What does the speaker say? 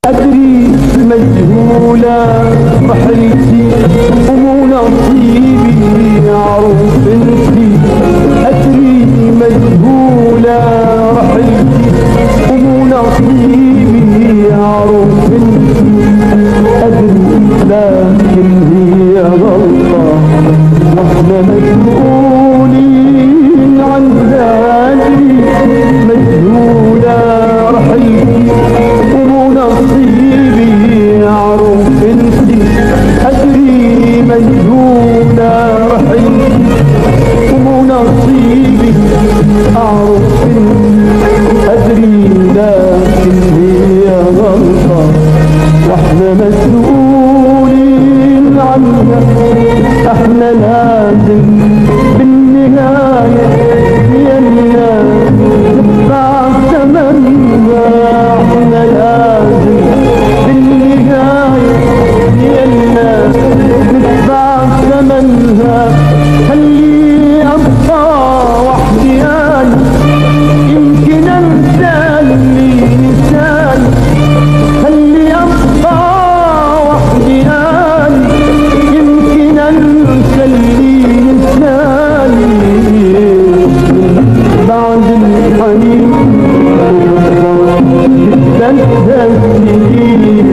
أدري مجهولة رحلتي ومو نصيبي أعرف انتي. أدري مجهولة رحلتي ومو نصيبي أعرف انتي. أدري لكن هي غلطة واحنا مسؤولين عن ذلك. مجهولة رحلتي ومو نصيبي أعرف انتي. أدري مجهولة رحلتي ومو نصيبي أعرف انتي. أدري لكن هي غلطة واحنا مسؤولين عنها. احنا لازم بالنهاية يا الناس ندفع ثمنها. احنا لازم بالنهاية يا الناس ندفع ثمنها. خلي ابقى وحدي انا يمكن انسى اللي نساني. خلي ابقى وحدي انا يمكن انسى اللي نساني. بعد الحنين جدا السنين